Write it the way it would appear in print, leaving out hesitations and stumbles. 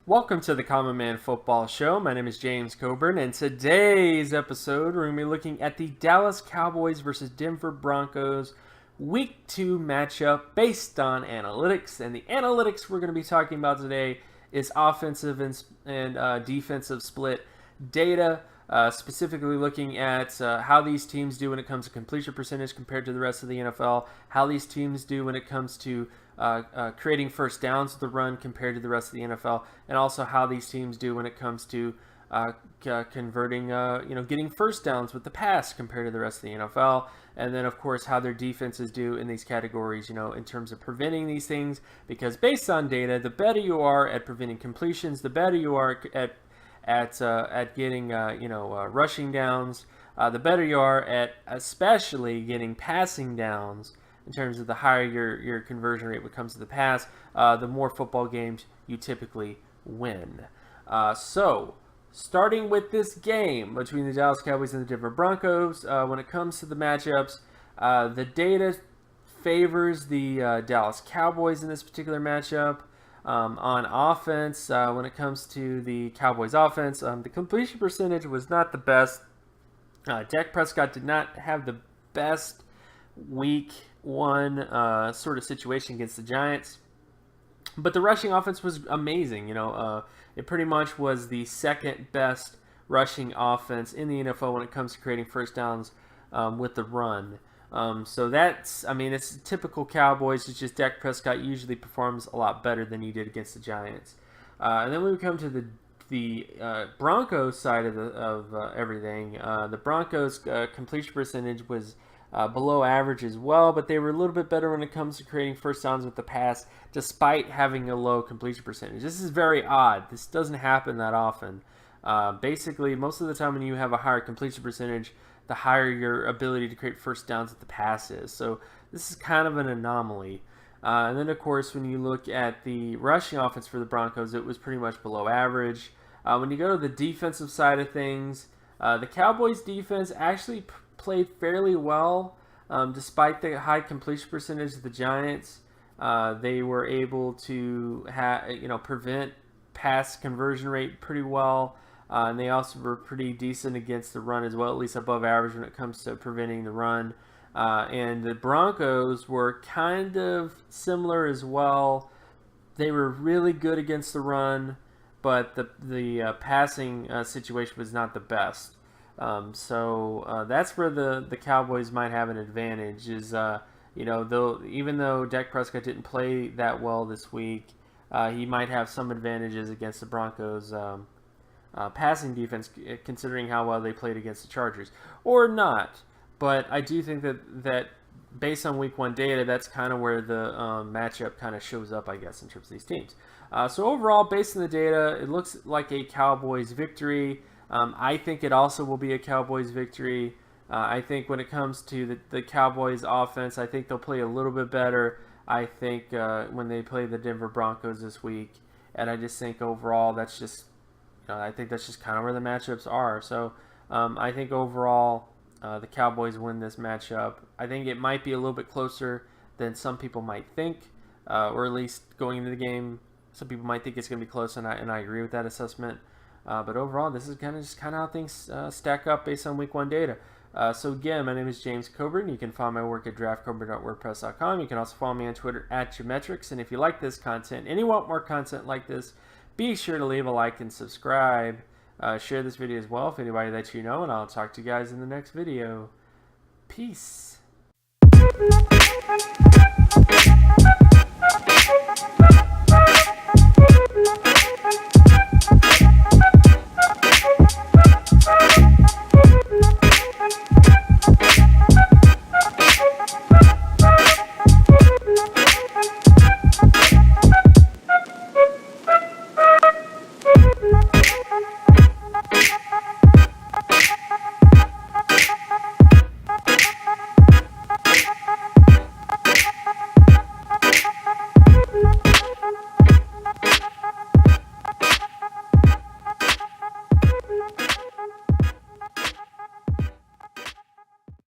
Welcome to the Common Man Football Show. My name is James Coburn, and today's episode we're going to be looking at the Dallas Cowboys versus Denver Broncos Week 2 matchup based on analytics. And the analytics we're going to be talking about today is offensive and defensive split data, specifically looking at how these teams do when it comes to completion percentage compared to the rest of the NFL, how these teams do when it comes to creating first downs with the run compared to the rest of the NFL, and also how these teams do when it comes to converting, getting first downs with the pass compared to the rest of the NFL, and then of course how their defenses do in these categories, in terms of preventing these things. Because based on data, the better you are at preventing completions, the better you are at getting rushing downs, the better you are at especially getting passing downs. In terms of the higher your conversion rate when it comes to the pass, the more football games you typically win. So, starting with this game between the Dallas Cowboys and the Denver Broncos, when it comes to the matchups, the data favors the Dallas Cowboys in this particular matchup. On offense, when it comes to the Cowboys offense, the completion percentage was not the best. Dak Prescott did not have the best week one sort of situation against the Giants, but the rushing offense was amazing. It pretty much was the second best rushing offense in the NFL when it comes to creating first downs with the run. So it's typical Cowboys. It's just Dak Prescott usually performs a lot better than he did against the Giants. And then when we come to the Broncos side of everything, the Broncos completion percentage was below average as well, but they were a little bit better when it comes to creating first downs with the pass, despite having a low completion percentage. This is very odd. This doesn't happen that often. Basically, most of the time when you have a higher completion percentage, the higher your ability to create first downs with the pass is. So this is kind of an anomaly. And then, of course, when you look at the rushing offense for the Broncos, it was pretty much below average. When you go to the defensive side of things, the Cowboys' defense actually played fairly well, despite the high completion percentage of the Giants. They were able to prevent pass conversion rate pretty well, and they also were pretty decent against the run as well, at least above average when it comes to preventing the run. And the Broncos were kind of similar as well. They were really good against the run, but the passing situation was not the best. So that's where the Cowboys might have an advantage. Even though Dak Prescott didn't play that well this week, he might have some advantages against the Broncos' passing defense, considering how well they played against the Chargers, or not. But I do think that based on Week 1 data, that's kind of where the matchup kind of shows up, I guess, in terms of these teams. So overall, based on the data, it looks like a Cowboys victory. I think it also will be a Cowboys victory. I think when it comes to the Cowboys offense, I think they'll play a little bit better, I think, when they play the Denver Broncos this week. And I just think overall I think that's just kind of where the matchups are. So I think overall the Cowboys win this matchup. I think it might be a little bit closer than some people might think, or at least going into the game, some people might think it's going to be close, and I agree with that assessment. But overall, this is kind of how things stack up based on Week 1 data. So again, my name is James Coburn. You can find my work at draftcoburn.wordpress.com. You can also follow me on Twitter at Geometrics. And if you like this content and you want more content like this, be sure to leave a like and subscribe. Share this video as well with anybody that you know, and I'll talk to you guys in the next video. Peace.